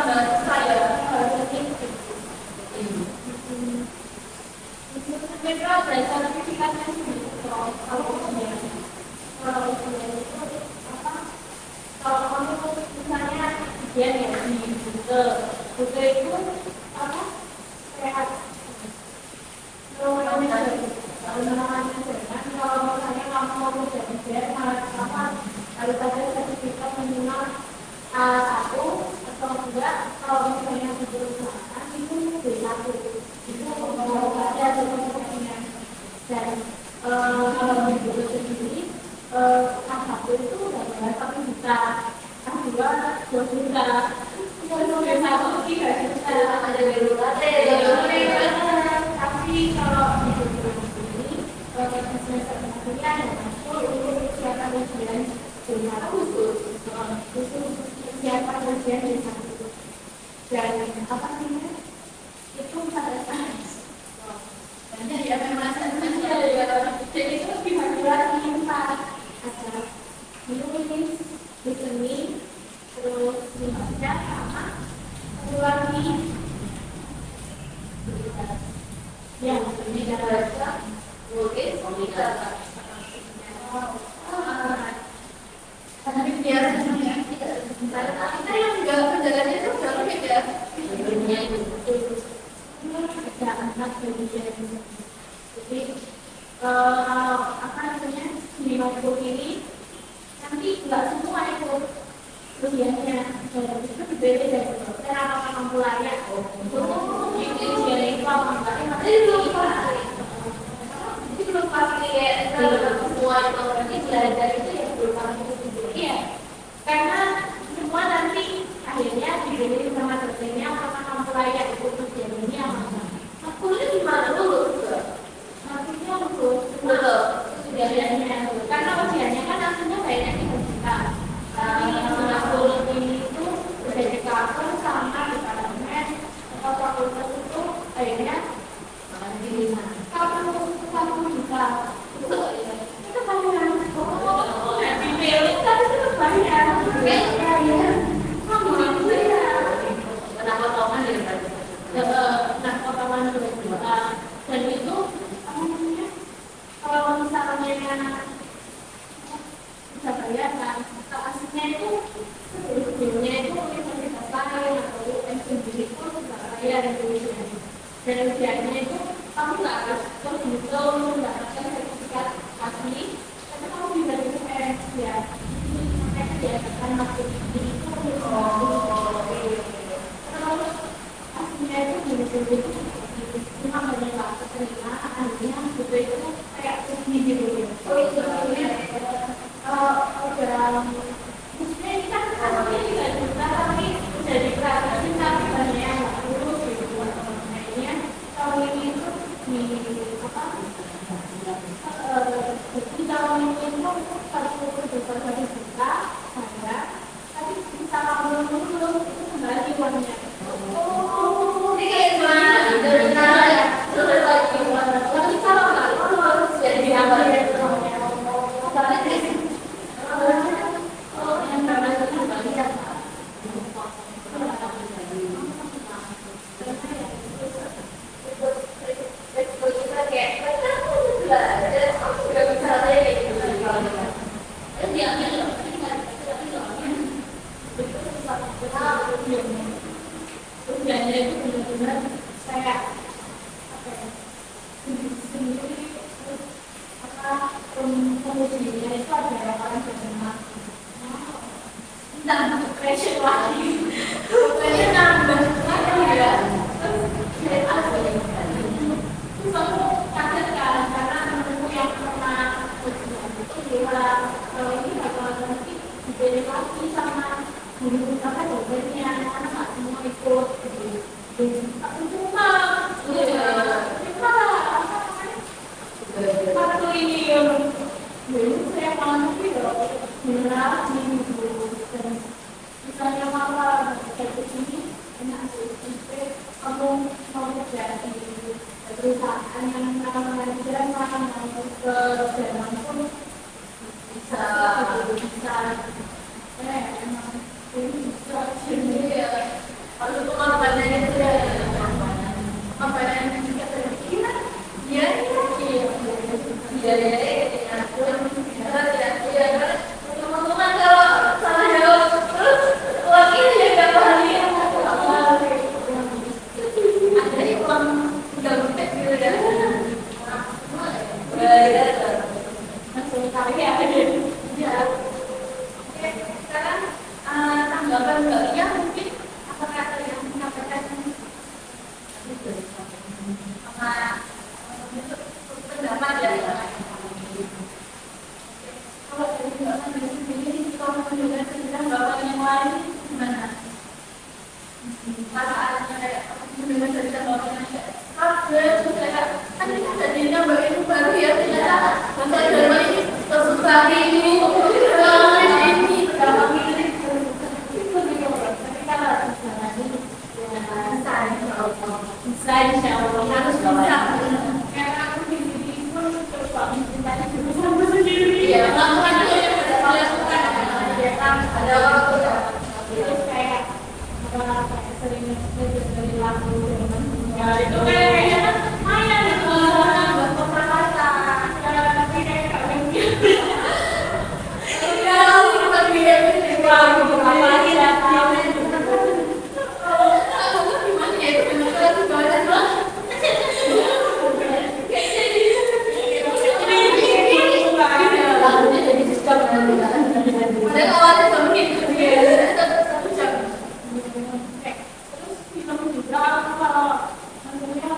tambah saya. Netral dan sertifikatnya sendiri kalau ujian itu apa? Kalau kamu misalnya ujian ya di Google itu apa? Kayak kalau misalnya kamu mau ujian apa? Harus ada sertifikat minimal A1 atau enggak kalau misalnya di perusahaan itu B1 itu mau ada sertifikatnya dan kalau di Google sendiri A1 itu udah bayar 1 juta A2 2 juta B1 3 juta ada tapi kalau di Google sendiri semester kemudian yang masuk untuk persiapan ujian khusus siapa ujian di sana dan apa namanya itu pada saat Banyak ya memang jadi itu dibagi lagi 4 ada menulis, listening, terus membaca sama satu lagi ya ini baca Mungkin komputer. tapi biasanya kita yang juga perjalanannya itu udah beda. Sebelumnya itu ada anak bagian jadi apa namanya di notebook ini nanti nggak semua itu ujiannya itu berbeda dari dosen apa kamu layak itu ujian itu apa enggak itu belum pasti ya semua itu berarti belajar itu yang belum pasti itu. iya karena semua nanti akhirnya dibeli sama dosennya apakah kamu layak ikut ujian ini apa enggak. Kuliah di mana dulu? Maksudnya untuk Betul. ujiannya karena ujiannya kan nantinya kayaknya kita masuk ini itu udah di cover sama departemen atau fakultas itu akhirnya kamu juga itu bayar dipilih tapi itu bayar kamu bayar Kenapa potongan dari tadi? nah potongan 2 juta dan itu apa namanya kalau misalnya bisa bayar kan aslinya itu sebelumnya itu universitas lain atau UM sendiri pun bisa bayar dan ujiannya itu kamu nggak harus terus mendapatkan sertifikat asli tapi kamu bisa di UM ya mereka diadakan masuk itu terus aslinya itu gini cuma banyak nggak keterima akhirnya gitu itu kayak sedih gitu udah maksudnya ini kan anaknya juga juta tapi udah dipraktekin tapi banyak yang nggak lulus gitu akhirnya tahun ini itu di apa di tahun ini itu 1 juta saya tapi bisa kamu lulus itu kembali uangnya tapi kalau nggak lulus ya diambil ujiannya itu benar-benar kayak apa ya sendiri apa pengujinya itu ada yang orang berkenal dan pressure lagi pressure nambah lagi ya terus aku kaget kan karena temenku yang pernah ujian itu dia kalau ini bakal nanti dibeli lagi sama guru apa dosennya anak-anak semua ikut aku cuma satu ini dulu saya mau video benar ini dulu dan misalnya malah kayak begini enak sih kamu mau kerja di perusahaan yang namanya jalan mau ke jalan pun bisa emang ini bisa sendiri ya perasaannya kayak mendengar cerita orang kayak kaget, terus kayak kan ini kan jadi nambah ilmu baru ya ternyata bahasa Jerman ini tersudah ini ini gampang ini Itu juga orang. Tapi kalau menjalani bisa insya Allah harus bisa. Karena aku di sini pun coba mencintai jurusanku sendiri. ya melakukan itu yang dilakukan ada waktu ya Terus kayak sering dari lagu Jerman. Ya itu kayaknya lumayan ya buat pemanasan. Ya tapi kayak gak mungkin. ya kita bikin Wah, beberapa lagi ya. gimana ya itu benar itu badan lah lagunya jadi sistem ada awalnya sama gitu satu jam Terus film juga kalau tentunya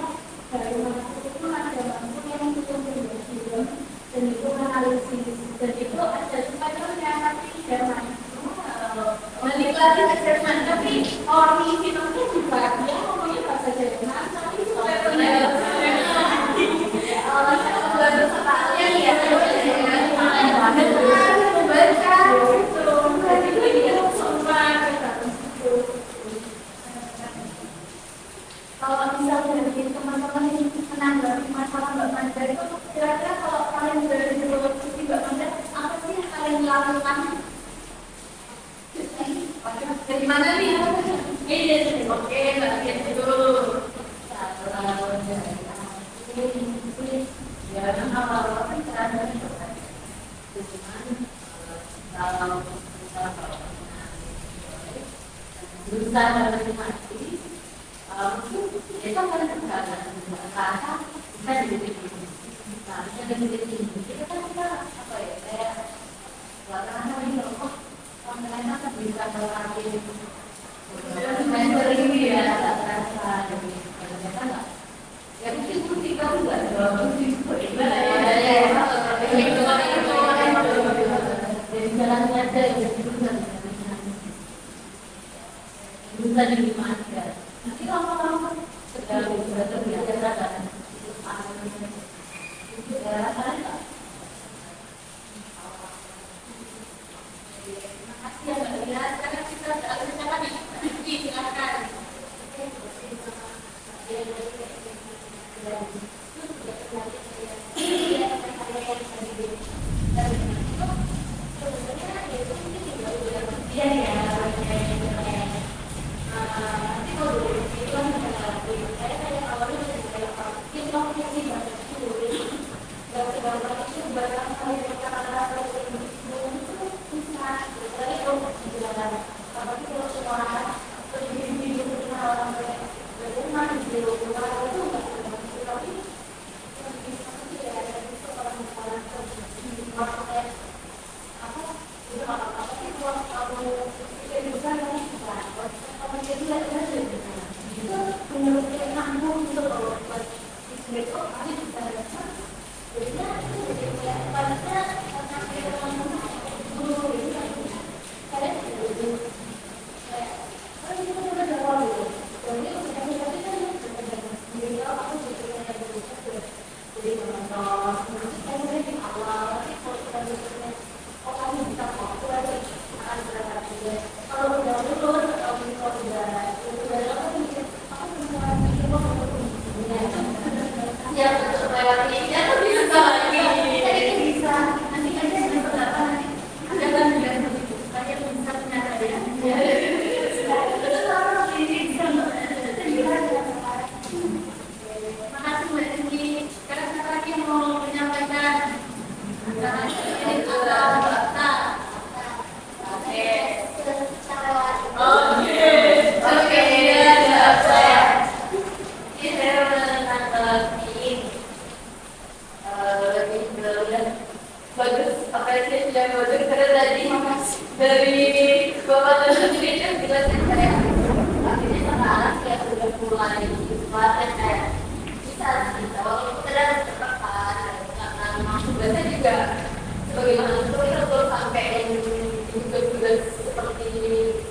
dari mana itu ada bangku yang film film dan itu analisis dan itu ada sukanya tapi Jerman balik lagi ke Jerman tapi orang di filmnya juga dia ngomongnya bahasa Jerman tapi itu alasan baru sekali ya membaca gitu jadi itu kalau misalnya dari teman-teman yang menanggapi masalah Mbak Manda itu kira-kira kalau kalian berada di luar posisi Mbak Manda apa sih yang kalian lakukan? Dari mana nih? Ini oke Mbak lihat dulu. ya memang awal-awal kan cara itu kan kalau berusaha menikmati itu kan terkadang kata bisa jadi begini nah bisa jadi begini itu kan kita apa ya kayak karena ini loh mereka kan bisa melatih semester ini ya rasa jadi ternyata nggak ya mungkin seperti kamu nggak mungkin seperti jadi jalannya aja ya bisa dinikmati nanti lama-lama sedang terbiasa kan itu ya rasanya Terima kasih ya Mbak Dina. Sekarang kita ada rencana nih. Silakan.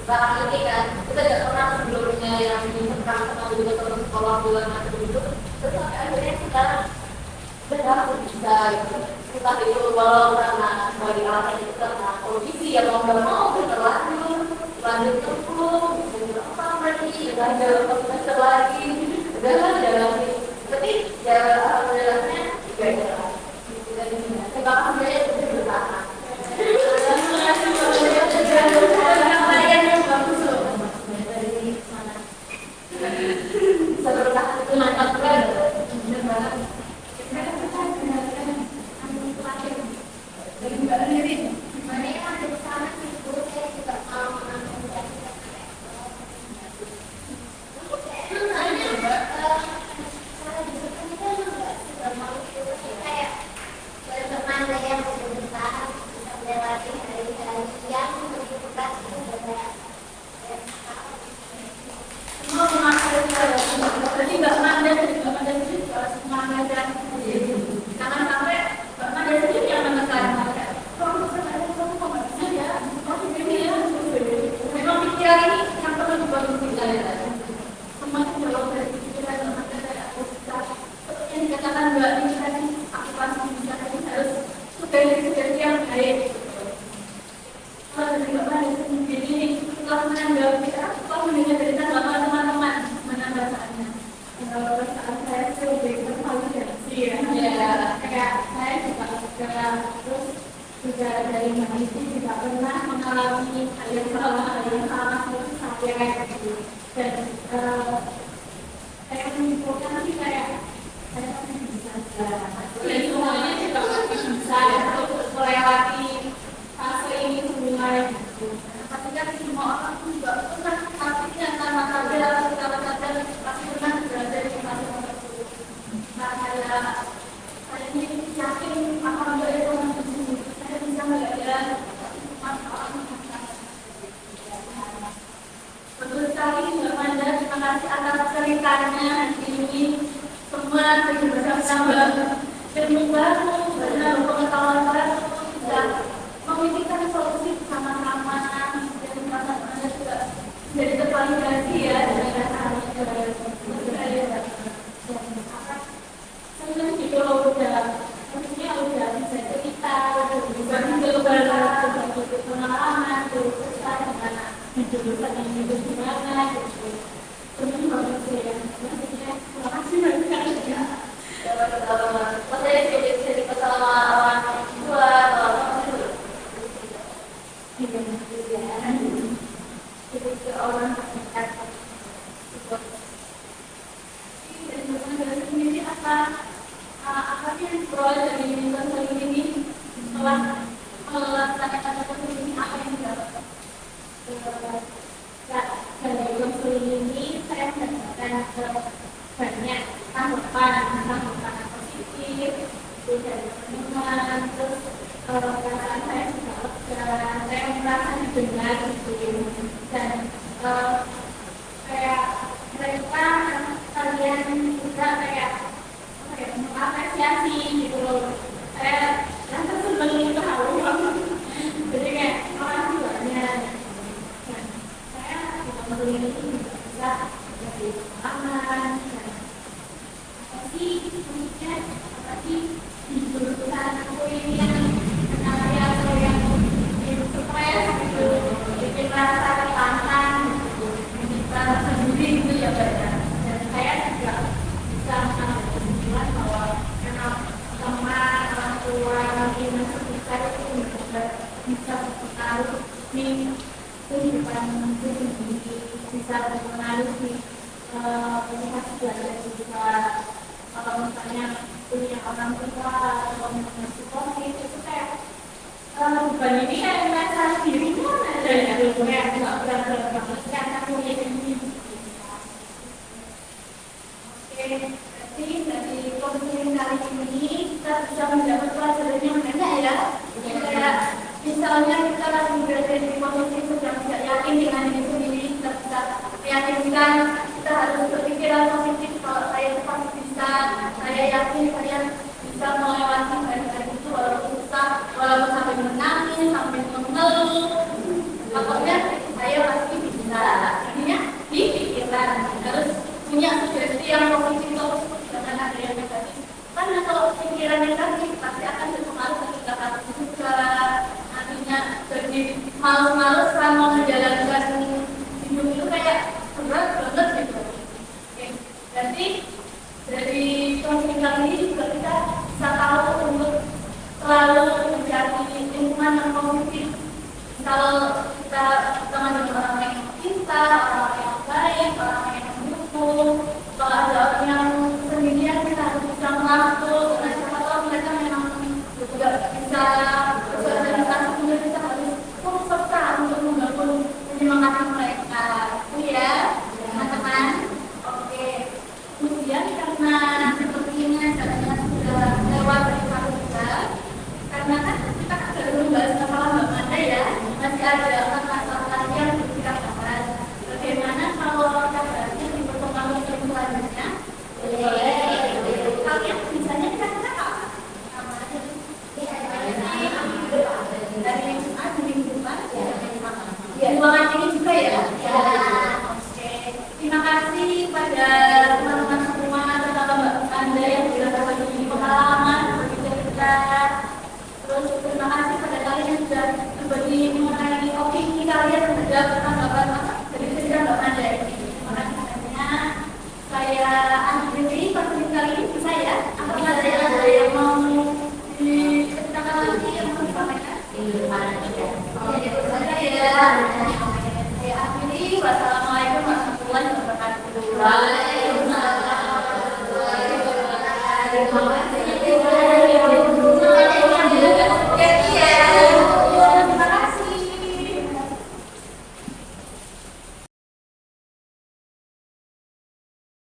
Barang ini kan kita nggak pernah sebelumnya tentang juga teman sekolah bulan macam itu, terus sampai akhirnya kita benar bisa gitu. Entah itu walau karena bagi alasan itu karena kondisi yang mau nggak mau terlanjur lanjut terus apa lagi lanjut semester lagi udah jalani tapi ya alhamdulillahnya juga jalan dan sebab sebenarnya itu bertahan yang lain yang bagus loh dari mana seberkah itu mantap banget benar banget dari Mbak Riri gimana yang ada di sana sih guru saya juga mau mengakomodasi misalnya kita lagi berada di posisi sedang tidak yakin dengan diri sendiri, kita bisa meyakinkan, kita harus berpikiran positif kalau saya pasti bisa, saya yakin saya bisa melewati hari-hari itu walaupun susah, walaupun sampai menangis, sampai mengeluh, pokoknya saya pasti bisa. Artinya dipikirkan harus punya sugesti yang positif, jangan ada yang negatif. Karena kalau pikiran negatif pasti akan berpengaruh ketika kamu juga nantinya jadi malas-malas selama menjalankan hidup itu kayak berat banget gitu. Oke. Jadi dari konflik ini juga kita bisa tahu untuk selalu mencari lingkungan yang positif. Kalau kita teman dengan orang yang cinta, orang yang baik, orang yang mendukung, kalau ada orang yang sendirian kita harus bisa merangkul, karena siapa tahu mereka memang juga bisa bersosialisasi, kemudian kita harus turut serta untuk membangun menyemangati mereka. Itu ya, teman-teman. Oke. Kemudian karena sepertinya caranya sudah lewat dari satu juga, karena kan kita sudah membahas masalah Mbak Manda ya, masih ada masalah yang kita bahas. Bagaimana kalau kita bahasnya di pertemuan selanjutnya? Kalian misalnya kira-kira apa? Dari Jumat ke minggu depan? Ya, ruangan ini juga ya? Ya. Oke. Terima kasih pada teman-teman semua, terutama Mbak Anda yang sudah berbagi pengalaman, berbagi cerita. Terus terima kasih pada kalian yang sudah berbagi mengenai opini kalian terhadap tanggapan dari cerita Mbak Anda ini. Terima kasih banyak. Saya akhiri pertemuan kali ini bisa ya? Apakah ada yang mau diceritakan lagi yang mau disampaikan? Saya akhiri. Wassalamualaikum warahmatullahi wabarakatuh. Waalaikumsalam warahmatullahi wabarakatuh.